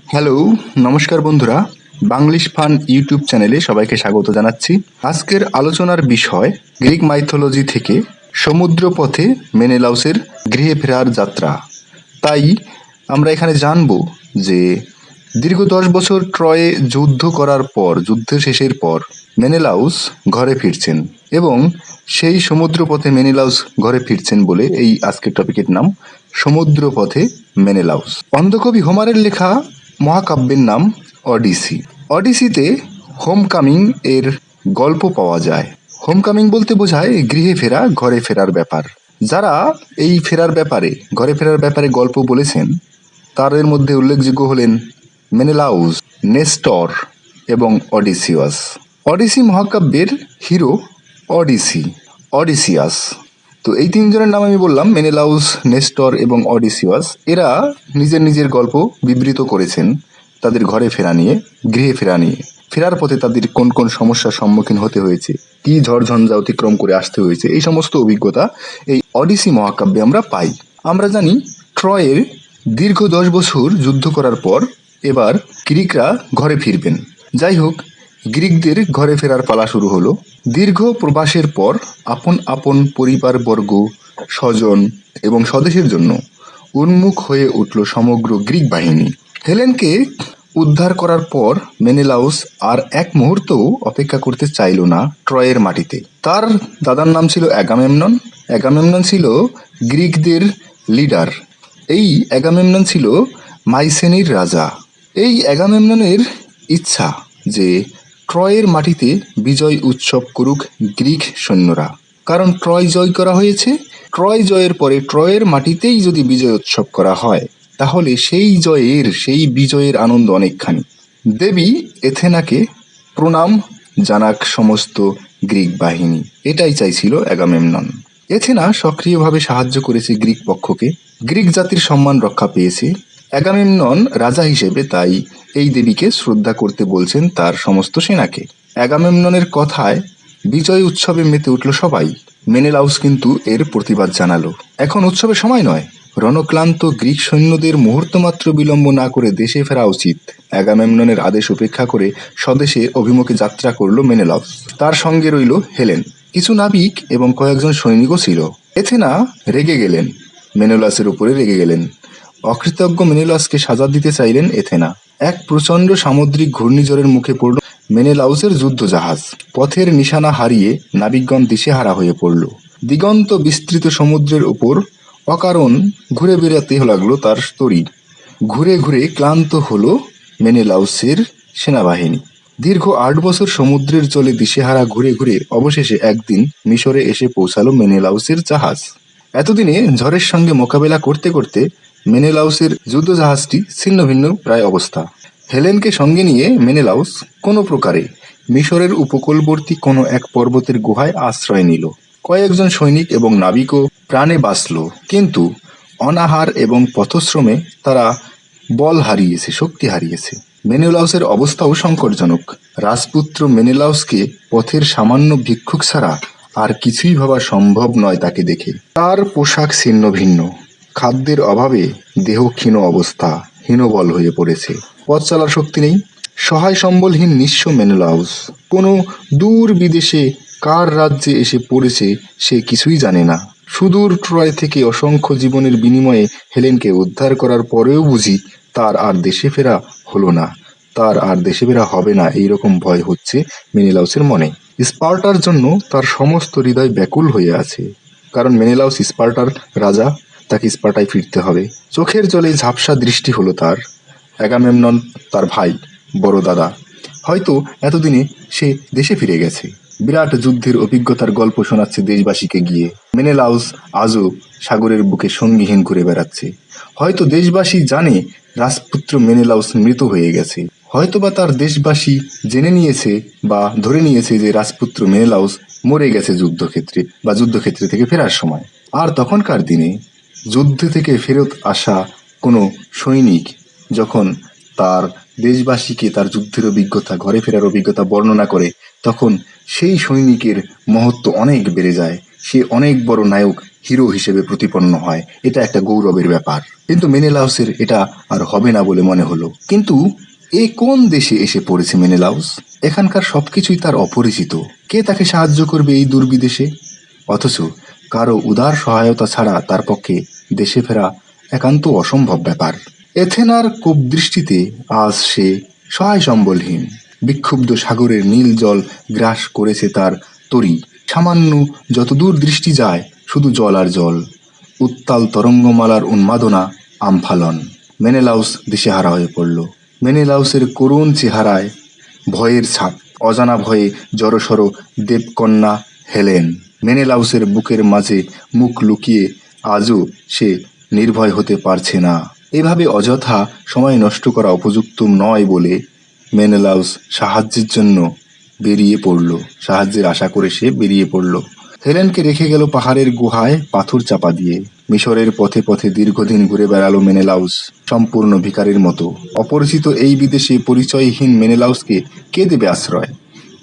Hello, নমস্কার বন্ধুরা। Banglish fun YouTube চ্যানেলে সবাইকে স্বাগত জানাচ্ছি। আজকের আলোচনার বিষয় গ্রিক মাইথোলজি থেকে সমুদ্রপথে মেনেলাউসের গৃহে ফেরার যাত্রা। তাই আমরা এখানে জানব যে দীর্ঘ 10 বছর ট্রয়ে যুদ্ধ করার পর, যুদ্ধের শেষের পর মেনেলাউস ঘরে ফিরছেন এবং সেই সমুদ্রপথে মেনেলাউস ঘরে ফিরছেন বলে এই আজকের টপিকের নাম সমুদ্রপথে মেনেলাউস। অন্ধকবি হোমারের লেখা মহাকাব্যের নাম অডিসি। অডিসিতে হোমকামিং এর গল্প পাওয়া যায়। হোমকামিং বলতে বোঝায় গৃহে ফেরা, ঘরে ফেরার ব্যাপার। যারা এই ফেরার ব্যাপারে, ঘরে ফেরার ব্যাপারে গল্প বলেছেন তাদের মধ্যে উল্লেখযোগ্য হলেন মেনেলাউস, নেস্টর এবং অডিসিয়াস। Odyssey মহাকাব্যের hero অডিসিয়াস। তো এই তিনজনের নাম আমি বললাম, মেনেলাউস, নেস্টর এবং অডিসিয়াস। এরা নিজের নিজের গল্প বিবৃত করেছেন তাদের ঘরে ফেরা নিয়ে, গৃহে ফেরা নিয়ে। ফেরার পথে তাদের কোন কোন সমস্যার সম্মুখীন হতে হয়েছে, কি ঝড়ঝঞ্ঝা অতিক্রম করে আসতে হয়েছে, এই সমস্ত অভিজ্ঞতা এই অডিসি মহাকাব্যে আমরা পাই। আমরা জানি ট্রয়ের দীর্ঘ 10 বছর যুদ্ধ করার পর এবার গ্রিকরা ঘরে ফিরবেন। যাই হোক, গ্রিকদের ঘরে ফেরার পালা শুরু হলো। দীর্ঘ প্রবাসের পর আপন আপন পরিবারবর্গ, স্বজন এবং স্বদেশের জন্য উন্মুখ হয়ে উঠল সমগ্র গ্রিক বাহিনী। হেলেনকে উদ্ধার করার পর মেনেলাউস আর এক মুহূর্তও অপেক্ষা করতে চাইল না ট্রয়ের মাটিতে। তার দাদার নাম ছিল অ্যাগামেমনন। অ্যাগামেমনন ছিল গ্রিকদের লিডার। এই অ্যাগামেমনন ছিল মাইসেনির রাজা। এই অ্যাগামেমননের ইচ্ছা যে ট্রয়ের মাটিতে বিজয় উৎসব করুক গ্রিক সৈন্যরা। কারণ ট্রয় জয় করা হয়েছে, ট্রয় জয়ের পরে ট্রয়ের মাটিতেই যদি বিজয় উৎসব করা হয় তাহলে সেই বিজয়ের আনন্দ অনেকখানি। দেবী এথেনাকে প্রণাম জানাক সমস্ত গ্রিক বাহিনী, এটাই চাইছিল অ্যাগামেমনন। এথেনা সক্রিয়ভাবে সাহায্য করেছে গ্রিক পক্ষকে, গ্রিক জাতির সম্মান রক্ষা পেয়েছে। অ্যাগামেমনন রাজা হিসেবে তাই এই দেবীকে শ্রদ্ধা করতে বলছেন তার সমস্ত সেনাকে। অ্যাগামেমননের কথায় বিজয় উৎসবে মেতে উঠল সবাই। মেনেলাউস কিন্তু এর প্রতিবাদ জানালো, এখন উৎসবের সময় নয়, রণক্লান্ত গ্রিক সৈন্যদের মুহূর্তমাত্র বিলম্ব না করে দেশে ফেরা উচিত। অ্যাগামেমননের আদেশ উপেক্ষা করে স্বদেশে অভিমুখে যাত্রা করল মেনেলাউস। তার সঙ্গে রইল হেলেন, কিছু নাবিক এবং কয়েকজন সৈনিকও ছিল। এথেনা রেগে গেলেন, মেনেলাউসের উপরে রেগে গেলেন। অকৃতজ্ঞ মেনেলাউসকে সাজা দিতে চাইলেন এথেনা। এক প্রচণ্ড সামুদ্রিক ঘূর্ণিঝড়ের মুখে পড়ল মেনেলাউসের যুদ্ধ জাহাজ। পথের নিশানা হারিয়ে নাবিকগণ দিশেহারা হয়ে পড়ল। দিগন্ত বিস্তৃত সমুদ্রের উপর অকারণ ঘুরে বেড়াতে লাগলো তার তরী। ঘুরে ঘুরে ক্লান্ত হলো মেনেলাউসের সেনাবাহিনী। দীর্ঘ 8 বছর সমুদ্রের জলে দিশেহারা ঘুরে ঘুরে অবশেষে একদিন মিশরে এসে পৌঁছালো মেনেলাউসের জাহাজ। এতদিনে ঝড়ের সঙ্গে মোকাবেলা করতে করতে মেনেলাউসের যুদ্ধ জাহাজটি ছিন্ন ভিন্ন প্রায় অবস্থা। হেলেনকে সঙ্গে নিয়ে মেনেলাউস কোনো প্রকারে মিশরের উপকূলবর্তী কোনো এক পর্বতের গুহায় আশ্রয় নিল। কয়েকজন সৈনিক এবং নাবিকও প্রাণে বাঁচল, কিন্তু অনাহার এবং পথশ্রমে তারা বল হারিয়েছে, শক্তি হারিয়েছে। মেনেলাউসের অবস্থাও সংকটজনক। রাজপুত্র মেনেলাউসকে পথের সামান্য ভিক্ষুক ছাড়া আর কিছুই ভাবা সম্ভব নয় তাকে দেখে। তার পোশাক ছিন্ন ভিন্ন, খাদ্যের অভাবে দেহ ক্ষীণ অবস্থা, হীনবল হয়ে পড়েছে, পথ চলার শক্তি নেই। সহায় সম্বলহীন নিঃস্ব মেনেলাউস কোনো দূর বিদেশে কার রাজ্যে এসে পড়েছে সে কিছুই জানে না। সুদূর ট্রয় থেকে অসংখ্য জীবনের বিনিময়ে হেলেনকে উদ্ধার করার পরেও বুঝি তার আর দেশে ফেরা হলো না, তার আর দেশে ফেরা হবে না, এইরকম ভয় হচ্ছে মেনেলাউসের মনে। স্পার্টার জন্য তার সমস্ত হৃদয় ব্যাকুল হয়ে আছে, কারণ মেনেলাউস স্পার্টার রাজা, তাকে স্পার্টায় ফিরতে হবে। চোখের জলে ঝাপসা দৃষ্টি হলো তার। অ্যাগামেমনন তার ভাই, বড় দাদা, হয়তো এতদিনে সে দেশে ফিরে গেছে। বিরাট যুদ্ধের অভিজ্ঞতার গল্প শোনাচ্ছে দেশবাসীকে গিয়ে। মেনেলাউস আজও সাগরের বুকে সঙ্গীহীন ঘুরে বেড়াচ্ছে। হয়তো দেশবাসী জানে রাজপুত্র মেনেলাউস মৃত হয়ে গেছে, হয়তোবা তার দেশবাসী জেনে নিয়েছে বা ধরে নিয়েছে যে রাজপুত্র মেনেলাউস মরে গেছে যুদ্ধক্ষেত্রে বা যুদ্ধক্ষেত্রে থেকে ফেরার সময়। আর তখনকার দিনে যুদ্ধ থেকে ফেরত আসা কোনো সৈনিক যখন তার দেশবাসীকে তার যুদ্ধের অভিজ্ঞতা, ঘরে ফেরার অভিজ্ঞতা বর্ণনা করে, তখন সেই সৈনিকের মহত্ব অনেক বেড়ে যায়। সে অনেক বড় নায়ক, হিরো হিসেবে প্রতিপন্ন হয়। এটা একটা গৌরবের ব্যাপার। কিন্তু মেনেলাউসের এটা আর হবে না বলে মনে হলো। কিন্তু এ কোন দেশে এসে পড়েছে মেনেলাউস? এখানকার সবকিছুই তার অপরিচিত। কে তাকে সাহায্য করবে এই দুর্বিদেশে? অথচ কারো উদার সহায়তা ছাড়া তার পক্ষে দেশে ফেরা একান্ত অসম্ভব ব্যাপার। এথেনার কোপদৃষ্টিতে আজ সে সহায় সম্বলহীন। বিক্ষুব্ধ সাগরের নীল জল গ্রাস করেছে তার তরি। সামান্য যতদূর দৃষ্টি যায় শুধু জল আর জল। উত্তাল তরঙ্গমালার উন্মাদনা, আমফালন। মেনেলাউস দিশেহারা হয়ে পড়ল। মেনেলাউসের করুণ চেহারায় ভয়ের ছাপ। অজানা ভয়ে জড়সড় দেবকন্যা হেলেন। মেনেলাউসের বুকের মাঝে মুখ লুকিয়ে আজও সে নির্ভয় হতে পারছে না। এভাবে অযথা সময় নষ্ট করা উপযুক্ত নয় বলে মেনেলাউস সাহায্যের জন্য বেরিয়ে পড়ল। সাহায্যের আশা করে সে বেরিয়ে পড়ল। হেলেনকে রেখে গেল পাহাড়ের গুহায় পাথর চাপা দিয়ে। মিশরের পথে পথে দীর্ঘদিন ঘুরে বেড়ালো মেনেলাউস, সম্পূর্ণ ভিখারির মতো। অপরিচিত এই বিদেশে পরিচয়হীন মেনেলাউসকে কে দেবে আশ্রয়?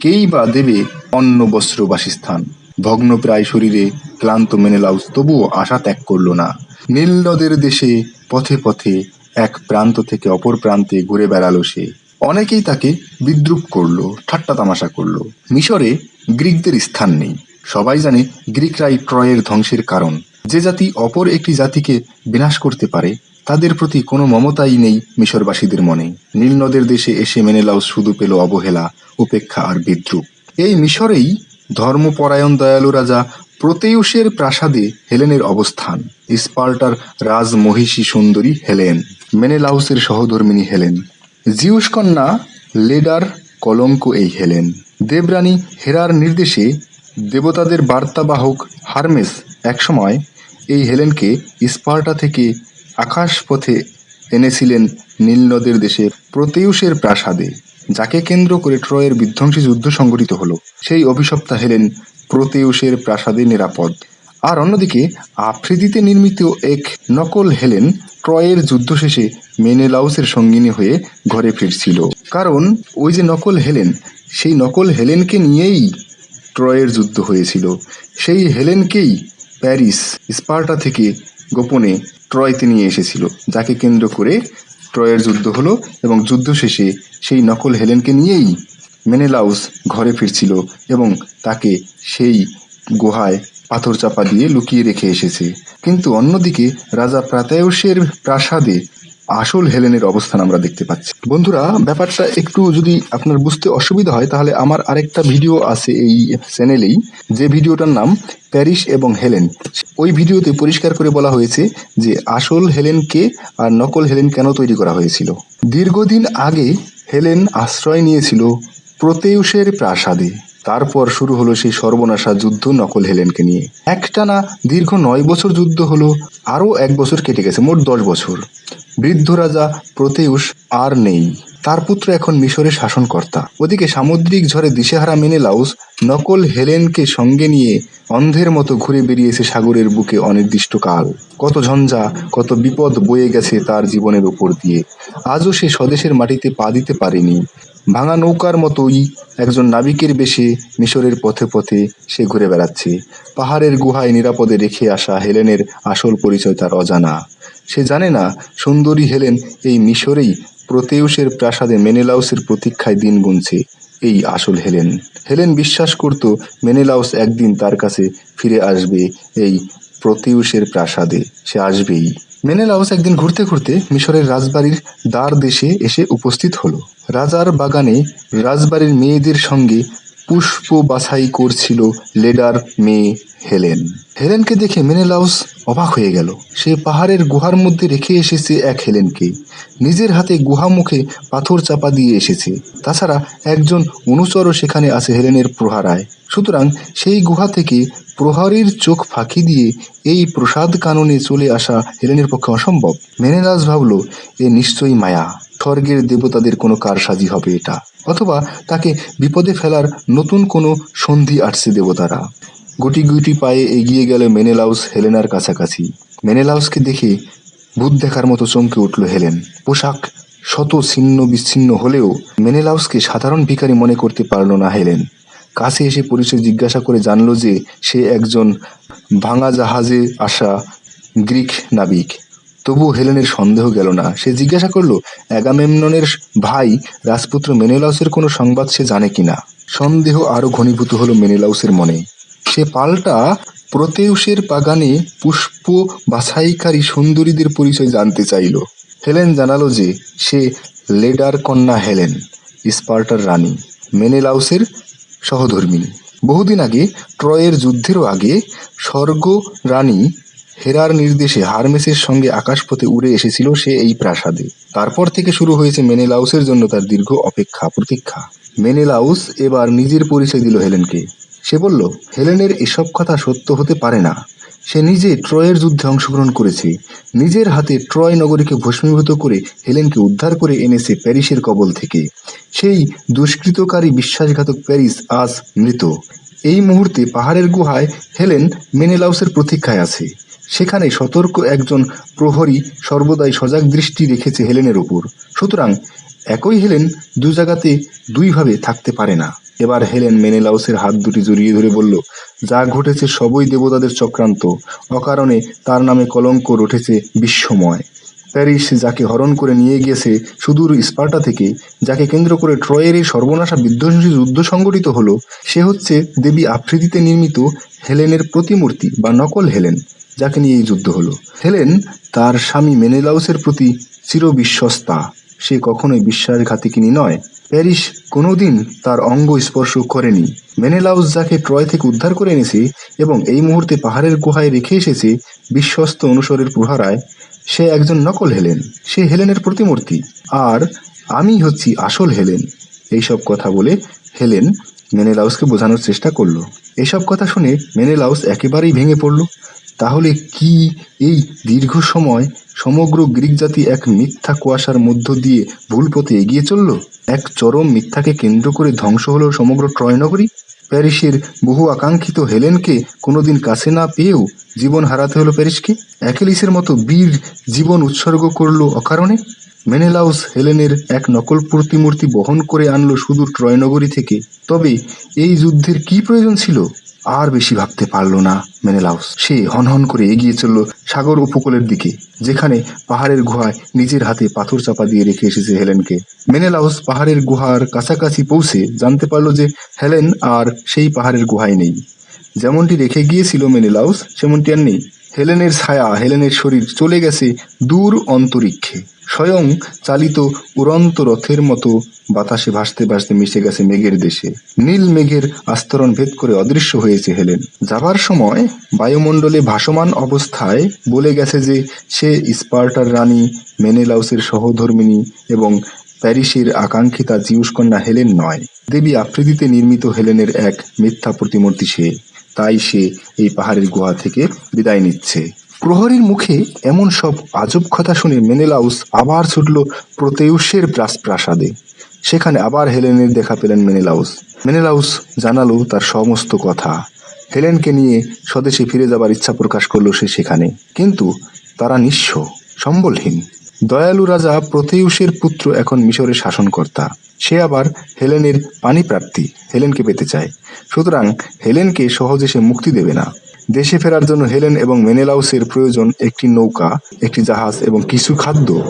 কেই বা দেবে অন্ন, বস্ত্র, বাসস্থান? ভগ্নপ্রায় শরীরে ক্লান্ত মেনেলাউস তবুও আশা ত্যাগ করল না। নীল নদের দেশে পথে পথে এক প্রান্ত থেকে অপর প্রান্তে ঘুরে বেড়ালো সে। অনেকেই তাকে বিদ্রূপ করলো, ঠাট্টা তামাশা করলো। মিশরে গ্রিকদের স্থান নেই। সবাই জানে গ্রিকরাই ট্রয়ের ধ্বংসের কারণ। যে জাতি অপর একটি জাতিকে বিনাশ করতে পারে তাদের প্রতি কোনো মমতাই নেই মিশরবাসীদের মনে। নীল নদের দেশে এসে মেনেলাউস শুধু পেল অবহেলা, উপেক্ষা আর বিদ্রূপ। এই মিশরেই ধর্মপরায়ণ দয়ালু রাজা প্রোতেউসের প্রাসাদে হেলেনের অবস্থান। স্পার্টার রাজমহিষী সুন্দরী হেলেন, মেনেলাউসের সহধর্মিণী হেলেন। জিউস কন্যা লেডার কলঙ্ক এই হেলেন। দেবরানী হেরার নির্দেশে দেবতাদের বার্তাবাহক হারমেস একসময় এই হেলেনকে স্পার্টা থেকে আকাশপথে এনেছিলেন নীলনদের দেশে প্রোতেউসের প্রাসাদে, যাকে কেন্দ্র করে ট্রয়ের বিধ্বংসী যুদ্ধ সংঘটিত হলো। সেই অভিশপ্তা হেলেন প্রোতেউসের প্রাসাদে নিরাপদ। আর অন্যদিকে আফ্রিদিতে নির্মিত এক নকল হেলেন ট্রয়ের যুদ্ধ শেষে মেনেলাউসের সঙ্গিনী হয়ে ঘরে ফিরছিল। কারণ ওই যে নকল হেলেন, সেই নকল হেলেনকে নিয়েই ট্রয়ের যুদ্ধ হয়েছিল। সেই হেলেনকেই প্যারিস স্পার্টা থেকে গোপনে ট্রয়তে নিয়ে এসেছিল, যাকে কেন্দ্র করে ট্রয়ের যুদ্ধ হলো। এবং যুদ্ধ শেষে সেই নকল হেলেনকে নিয়েই মেনেলাউস ঘরে ফিরছিল এবং তাকে সেই গুহায় পাথর চাপা দিয়ে লুকিয়ে রেখে এসেছে। কিন্তু অন্যদিকে রাজা প্রাতেউসের প্রাসাদে আসল হেলেনের অবস্থান আমরা দেখতে পাচ্ছি। বন্ধুরা, ব্যাপারটা একটু যদি আপনার বুঝতে অসুবিধা হয় তাহলে আমার আরেকটা ভিডিও আছে এই চ্যানেলেই, যে ভিডিওটার নাম প্যারিস এবং হেলেন। ওই ভিডিওতে পরিষ্কার করে বলা হয়েছে যে আসল হেলেনকে আর নকল হেলেন কেন তৈরি করা হয়েছিল। দীর্ঘদিন আগে হেলেন আশ্রয় নিয়েছিল প্রোতেউসের প্রাসাদে। তারপর শুরু হলো সেই সর্বনাশা যুদ্ধ নকল হেলেনকে নিয়ে। একটানা দীর্ঘ 9 বছর যুদ্ধ হলো। আরও 1 বছর কেটে গেছে, মোট 10 বছর। বৃদ্ধ রাজা প্রোতেউস আর নেই। তার পুত্র এখন মিশরের শাসনকর্তা। ওদিকে সামুদ্রিক ঝড়ে দিশেহারা মেনেলাউস নকল হেলেনকে সঙ্গে নিয়ে অন্ধের মতো ঘুরে বেরিয়েছে সাগরের বুকে অনির্দিষ্টকাল। কত ঝঞ্ঝা, কত বিপদ বয়ে গেছে তার জীবনের উপর দিয়ে। আজও সে স্বদেশের মাটিতে পা দিতে পারেনি। ভাঙা নৌকার মতোই একজন নাবিকের বেশে মিশরের পথে পথে সে ঘুরে বেড়াচ্ছে। পাহাড়ের গুহায় নিরাপদে রেখে আসা হেলেনের আসল পরিচয় তার অজানা। সে জানে না সুন্দরী হেলেন এই মিশরেই প্রোতেউসের প্রাসাদে মেনেলাউসের প্রতীক্ষায় দিন গুনছে। এই আসল হেলেন। হেলেন বিশ্বাস করত মেনেলাউস একদিন তার কাছে ফিরে আসবে এই প্রোতেউসের প্রাসাদে। সে আসবেই। মেনেলাউস একদিন ঘুরতে ঘুরতে মিশরের রাজবাড়ির দ্বার দেশে এসে উপস্থিত হলো। রাজার বাগানে রাজবাড়ির মেয়েদের সঙ্গে পুষ্প বাছাই করছিল লেডার মেয়ে হেলেন। হেলেনকে দেখে মেনেলাউস অবাক হয়ে গেল। সে পাহাড়ের গুহার মধ্যে রেখে এসেছে এক হেলেনকে। নিজের হাতে গুহা মুখে পাথর চাপা দিয়ে এসেছে। তাছাড়া একজন অনুচরও সেখানে আছে হেলেনের প্রহারায়। সুতরাং সেই গুহা থেকে প্রহরীর চোখ ফাঁকি দিয়ে এই প্রসাদ কাননে চলে আসা হেলেনের পক্ষে অসম্ভব। মেনেলাউস ভাবল, এ নিশ্চয়ই মায়া। স্বর্গের দেবতাদের কোনো কারসাজি হবে এটা, অথবা তাকে বিপদে ফেলার নতুন কোনো সন্ধি আটছে দেবতারা। গুটি গুটি পায়ে এগিয়ে গেল মেনেলাউস হেলেনার কাছাকাছি। মেনেলাউসকে দেখে ভূত দেখার মতো চমকে উঠল হেলেন। পোশাক, শত ছিন্ন বিচ্ছিন্ন হলেও মেনেলাউসকে সাধারণ ভিখারি মনে করতে পারল না হেলেন। কাছে এসে পরিচয় জিজ্ঞাসা করে জানল যে সে একজন ভাঙা জাহাজে আসা গ্রিক নাবিক। তবু হেলেনের সন্দেহ গেল না। সে জিজ্ঞাসা করল অ্যাগামেমননের ভাই রাজপুত্র মেনেলাউসের কোনো সংবাদ সে জানে কিনা। সন্দেহ আরো ঘনীভূত হলো মেনেলাউসের মনে। সে পাল্টা প্রতেউসের বাগানে পুষ্প বাছাইকারী সুন্দরীদের পরিচয় জানতে চাইল। হেলেন জানালো যে সে লেডার কন্যা হেলেন, স্পার্টার রানী, মেনেলাউসের সহধর্মিণী। বহুদিন আগে, ট্রয়ের যুদ্ধেরও আগে, স্বর্গ রানী হেরার নির্দেশে হারমেসের সঙ্গে আকাশপথে উড়ে এসেছিল সে এই প্রাসাদে। তারপর থেকে শুরু হয়েছে মেনেলাউসের জন্য তার দীর্ঘ অপেক্ষা প্রতীক্ষা। মেনেলাউস এবার নিজের পরিচয় দিল হেলেনকে। সে বলল হেলেনের এসব কথা সত্য হতে পারে না। সে নিজে ট্রয়ের যুদ্ধে অংশগ্রহণ করেছে। নিজের হাতে ট্রয় নগরীকে ভস্মীভূত করে হেলেনকে উদ্ধার করে এনেছে প্যারিসের কবল থেকে। সেই দুষ্কৃতকারী বিশ্বাসঘাতক প্যারিস আজ মৃত। এই মুহূর্তে পাহাড়ের গুহায় হেলেন মেনেলাউসের প্রতীক্ষায় আছে। সেখানে সতর্ক একজন প্রহরী সর্বদাই সজাগ দৃষ্টি রেখেছে হেলেনের উপর। সুতরাং একই হেলেন দু জায়গাতে দুইভাবে থাকতে পারে না। এবার হেলেন মেনেলাউসের হাত দুটি জড়িয়ে ধরে বলল, যা ঘটেছে সবই দেবতাদের চক্রান্ত। অকারণে তার নামে কলঙ্ক উঠেছে বিশ্বময়। প্যারিস যাকে হরণ করে নিয়ে গিয়েছে সুদূর স্পার্টা থেকে, যাকে কেন্দ্র করে ট্রয়ের এই সর্বনাশা বিধ্বংসী যুদ্ধ সংগঠিত হলো, সে হচ্ছে দেবী আফ্রিদিতে নির্মিত হেলেনের প্রতিমূর্তি বা নকল হেলেন, যাকে নিয়ে এই যুদ্ধ হলো। হেলেন তার স্বামী মেনেলাউসের প্রতি চিরবিশ্বস্তা। সে কখনোই বিশ্বাসঘাতিকিনী নয়। প্যারিস কোনোদিন তার অঙ্গ স্পর্শ করেনি। মেনেলাউস যাকে ট্রয় থেকে উদ্ধার করে এনেছে এবং এই মুহূর্তে পাহাড়ের গুহায় রেখে এসেছে বিশ্বস্ত অনুসরের প্রহারায়, সে একজন নকল হেলেন। সে হেলেনের প্রতিমূর্তি, আর আমি হচ্ছি আসল হেলেন। এইসব কথা বলে হেলেন মেনেলাউসকে বোঝানোর চেষ্টা করল। এসব কথা শুনে মেনেলাউস একেবারেই ভেঙে পড়ল। তাহলে কি এই দীর্ঘ সময় সমগ্র গ্রিক জাতি এক মিথ্যা কুয়াশার মধ্য দিয়ে ভুল পথে এগিয়ে চলল? এক চরম মিথ্যাকে কেন্দ্র করে ধ্বংস হলো সমগ্র ট্রয় নগরী? প্যারিসের বহু আকাঙ্ক্ষিত হেলেনকে কোনোদিন কাছে না পেয়েও জীবন হারাতে হলো প্যারিসকে? অ্যাকিলিসের মতো বীর জীবন উৎসর্গ করলো অকারণে? মেনেলাউস হেলেনের এক নকল প্রতিমূর্তি বহন করে আনলো সুদূর ট্রয় নগরী থেকে। তবে এই যুদ্ধের কি প্রয়োজন ছিল? আর বেশি ভাবতে পারল না মেনেলাউস। সে হনহন করে এগিয়ে চলল সাগর উপকূলের দিকে, যেখানে পাহাড়ের গুহায় নিজের হাতে পাথর চাপা দিয়ে রেখে এসেছে হেলেনকে। মেনেলাউস পাহাড়ের গুহার কাছাকাছি পৌঁছে জানতে পারল যে হেলেন আর সেই পাহাড়ের গুহায় নেই। যেমনটি রেখে গিয়েছিল মেনেলাউস সেমনটি আর নেই। হেলেনের ছায়া, হেলেনের শরীর চলে গেছে দূর অন্তরিক্ষে। স্বয়ং চালিত উড়ন্ত রথের মতো বাতাসে ভাসতে ভাসতে মিশে গেছে মেঘের দেশে। নীল মেঘের আস্তরণ ভেদ করে অদৃশ্য হয়েছে হেলেন। যাবার সময় বায়ুমণ্ডলে ভাসমান অবস্থায় বলে গেছে যে সে স্পার্টার রানী, মেনেলাউসের সহধর্মিণী এবং প্যারিসের আকাঙ্ক্ষিতা জিউসকন্যা হেলেন নয়। দেবী আফ্রিদিতে নির্মিত হেলেনের এক মিথ্যা প্রতিমূর্তি সে। তাই সে এই পাহাড়ের গুহা থেকে বিদায় নিচ্ছে। প্রহরীর মুখে এমন সব আজব কথা শুনে মেনেলাউস আবার ছুটল প্রতেউসের প্রাসাদে। সেখানে আবার হেলেনের দেখা পেলেন মেনেলাউস। মেনেলাউস জানালো তার সমস্ত কথা। হেলেনকে নিয়ে স্বদেশে ফিরে যাবার ইচ্ছা প্রকাশ করলো সে সেখানে। কিন্তু তারা নিঃস্ব, সম্বলহীন। দয়ালু রাজা প্রতেউসের পুত্র এখন মিশরের শাসনকর্তা। সে আবার হেলেনের পানিপ্রার্থী, হেলেনকে পেতে চায়। সুতরাং হেলেনকে সহজে সে মুক্তি দেবে না। দেশে ফেরার জন্য হেলেন এবং মেনেলাউসের প্রয়োজন একটি নৌকা, একটি জাহাজ এবং কিছু খাদ্য।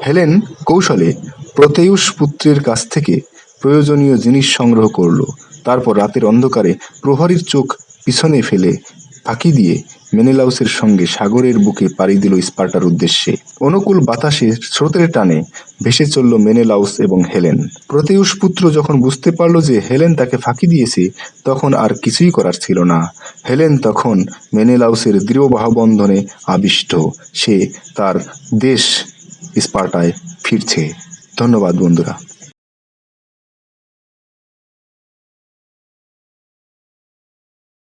হেলেন কৌশলে প্রতেউস পুত্রের কাছ থেকে প্রয়োজনীয় জিনিস সংগ্রহ করল। তারপর রাতের অন্ধকারে প্রহরীর চোখ পিছনে ফেলে ফাঁকি দিয়ে মেনেলাউসের সঙ্গে সাগরের বুকে পাড়ি দিল স্পার্টার উদ্দেশ্যে। অনুকূল বাতাসের স্রোতের টানে ভেসে চলল মেনেলাউস এবং হেলেন। প্রতেউস পুত্র যখন বুঝতে পারল যে হেলেন তাকে ফাঁকি দিয়েছে, তখন আর কিছুই করার ছিল না। হেলেন তখন মেনেলাউসের দৃঢ় বাহুবন্ধনে আবিষ্ট। সে তার দেশ স্পার্টায় ফিরছে। ধন্যবাদ বন্ধুরা।